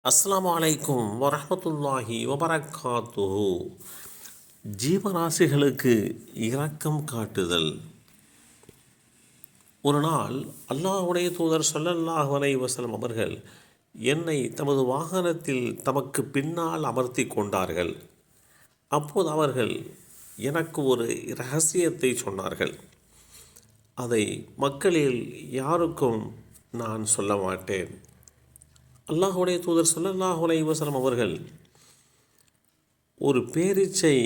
அஸ்ஸலாமு அலைக்கும் வரஹ்மத்துல்லாஹி வபரகாத்துஹு. ஜீவராசிகளுக்கு இரக்கம் காட்டுதல். ஒரு நாள் அல்லாஹ்வுடைய தூதர் ஸல்லல்லாஹு அலைஹி வஸல்லம் அவர்கள் என்னை தமது வாகனத்தில் தமக்கு பின்னால் அமர்த்தி கொண்டார்கள். அப்போது அவர்கள் எனக்கு ஒரு இரகசியத்தை சொன்னார்கள். அதை மக்களில் யாருக்கும் நான் சொல்ல மாட்டேன். அல்லாஹ்வுடைய தூதர் ஸல்லல்லாஹு அலைஹி வஸல்லம் அவர்கள் ஒரு பேரீச்சை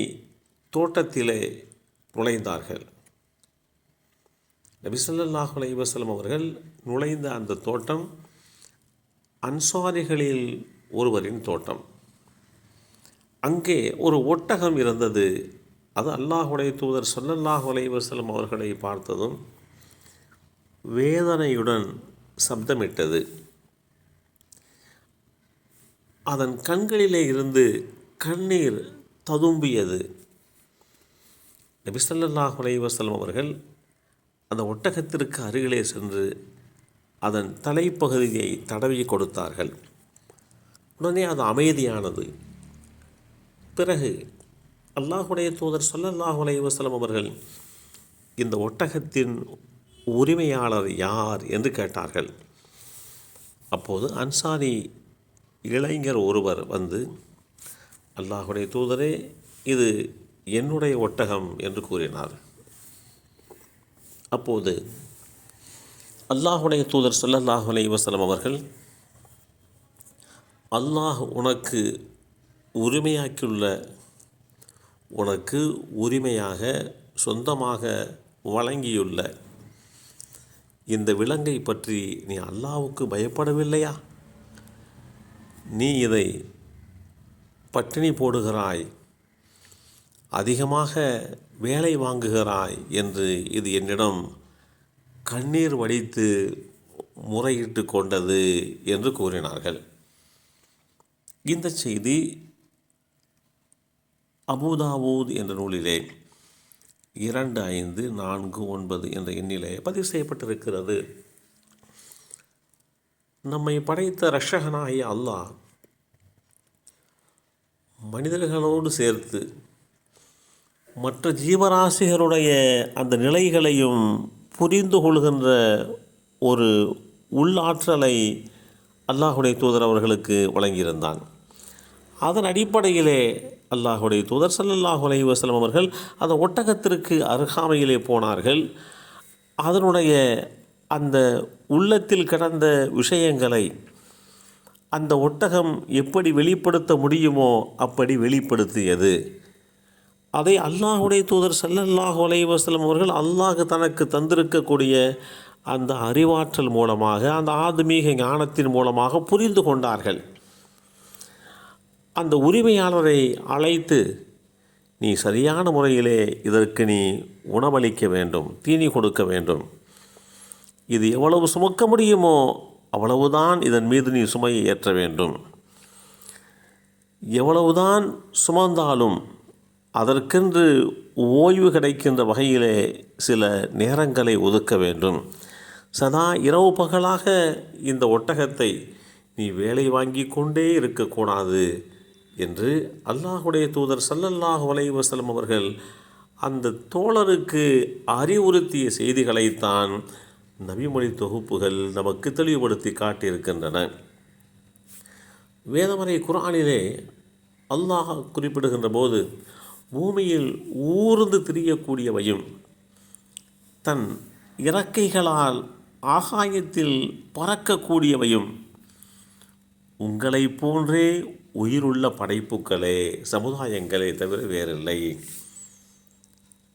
தோட்டத்திலே நுழைந்தார்கள். நபி ஸல்லல்லாஹு அலைஹி வஸல்லம் அவர்கள் நுழைந்த அந்த தோட்டம் அன்சாரிகளில் ஒருவரின் தோட்டம். அங்கே ஒரு ஒட்டகம் இருந்தது. அது அல்லாஹ்வுடைய தூதர் ஸல்லல்லாஹு அலைஹி வஸல்லம் அவர்களை பார்த்ததும் வேதனையுடன் சப்தமிட்டது. அதன் கண்களிலே இருந்து கண்ணீர் ததும்பியது. நபி ஸல்லல்லாஹு அலைஹி வஸல்லம் அவர்கள் அந்த ஒட்டகத்திற்கு அருகிலே சென்று அதன் தலைப்பகுதியை தடவி கொடுத்தார்கள். உடனே அது அமைதியானது. பிறகு அல்லாஹ்வுடைய தூதர் ஸல்லல்லாஹு அலைஹி வஸல்லம் அவர்கள் இந்த ஒட்டகத்தின் உரிமையாளர் யார் என்று கேட்டார்கள். அப்போது அன்சாரி இளைஞர் ஒருவர் வந்து, அல்லாஹ்வுடைய தூதரே, இது என்னுடைய ஒட்டகம் என்று கூறினார். அப்போது அல்லாஹ்வுடைய தூதர் ஸல்லல்லாஹு அலைஹி வஸல்லம் அவர்கள், அல்லாஹ் உனக்கு உரிமையாக்கியுள்ள, உனக்கு உரிமையாக சொந்தமாக வழங்கியுள்ள இந்த விலங்கை பற்றி நீ அல்லாஹ்வுக்கு பயப்படவில்லையா? நீ இதை பட்டினி போடுகிறாய், அதிகமாக வேலை வாங்குகிறாய் என்று இது என்னிடம் கண்ணீர் வடித்து முறையிட்டு கொண்டது என்று கூறினார்கள். இந்த செய்தி அபூதாவூத் என்ற நூலிலே 2549 என்ற எண்ணிலே பதிவு செய்யப்பட்டிருக்கிறது. நம்மை படைத்த இரட்சகனாகிய அல்லாஹ் மனிதர்களோடு சேர்த்து மற்ற ஜீவராசிகளுடைய அந்த நிலைகளையும் புரிந்து கொள்கின்ற ஒரு உள்ளாற்றலை அல்லாஹ்வுடைய தூதர் அவர்களுக்கு வழங்கியிருந்தான். அதன் அடிப்படையிலே அல்லாஹ்வுடைய தூதர் ஸல்லல்லாஹு அலைஹி வஸல்லம் அவர்கள் அந்த ஒட்டகத்திற்கு அருகாமையிலே போனார்கள். அதனுடைய அந்த உள்ளத்தில் கிடந்த விஷயங்களை அந்த ஒட்டகம் எப்படி வெளிப்படுத்த முடியுமோ அப்படி வெளிப்படுத்தியது. அதை அல்லாஹ்வுடைய தூதர் ஸல்லல்லாஹு அலைஹி வஸல்லம் அவர்கள் அல்லாஹ் தனக்கு தந்திருக்கக்கூடிய அந்த அறிவாற்றல் மூலமாக, அந்த ஆத்மீக ஞானத்தின் மூலமாக புரிந்து கொண்டார்கள். அந்த உரிமையாளரை அழைத்து, நீ சரியான முறையிலே இதற்கு நீ உணவளிக்க வேண்டும், தீனி கொடுக்க வேண்டும், இது எவ்வளவு சுமக்க முடியுமோ அவ்வளவுதான் இதன் மீது நீ சுமையை ஏற்ற வேண்டும், எவ்வளவுதான் சுமந்தாலும் அதற்கென்று ஓய்வு கிடைக்கின்ற வகையிலே சில நேரங்களை ஒதுக்க வேண்டும், சதா இரவு பகலாக இந்த ஒட்டகத்தை நீ வேலை வாங்கி கொண்டே இருக்கக்கூடாது என்று அல்லாஹ்வுடைய தூதர் ஸல்லல்லாஹு அலைஹி வஸல்லம் அவர்கள் அந்த தோழருக்கு அறிவுறுத்திய செய்திகளைத்தான் நபிமொழி தொகுப்புகள் நமக்கு தெளிவுபடுத்தி காட்டியிருக்கின்றன. வேதமறை குர்ஆனிலே அல்லாஹ் குறிப்பிடுகின்ற போது, பூமியில் ஊர்ந்து திரியக்கூடியவையும் தன் இறக்கைகளால் ஆகாயத்தில் பறக்கக்கூடியவையும் உங்களை போன்றே உயிருள்ள படைப்புக்களே, சமுதாயங்களே தவிர வேறில்லை.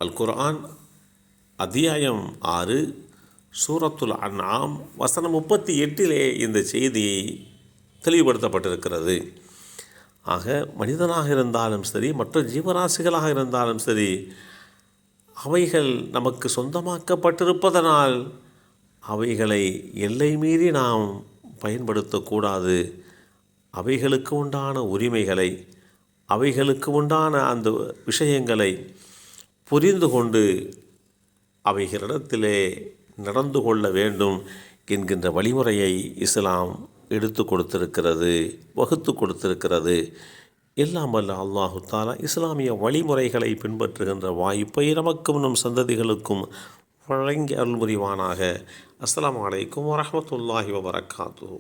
அல் குர்ஆன் அத்தியாயம் 6 சூரத்துல் அன்ஆம் வசனம் 38 இந்த செய்தி தெளிவுபடுத்தப்பட்டிருக்கிறது. ஆக மனிதனாக இருந்தாலும் சரி, மற்ற ஜீவராசிகளாக இருந்தாலும் சரி, அவைகள் நமக்கு சொந்தமாக்கப்பட்டிருப்பதனால் அவைகளை எல்லை மீறி நாம் பயன்படுத்தக்கூடாது. அவைகளுக்கு உண்டான உரிமைகளை, அவைகளுக்கு உண்டான அந்த விஷயங்களை புரிந்து கொண்டு அவைகளிடத்திலே நடந்து கொள்ள வேண்டும் என்கின்ற வழிமுறையை இஸ்லாம் எடுத்து கொடுத்திருக்கிறது, வகுத்து கொடுத்திருக்கிறது. எல்லாம் வல்ல அல்லாஹு தாலா இஸ்லாமிய வழிமுறைகளை பின்பற்றுகின்ற வாய்ப்பை நமக்கும் நம் சந்ததிகளுக்கும் வழங்கி அருள் புரிவானாக. அஸ்ஸலாமு அலைக்கும் வரஹ்மத்துல்லாஹி வபரகாத்துஹு.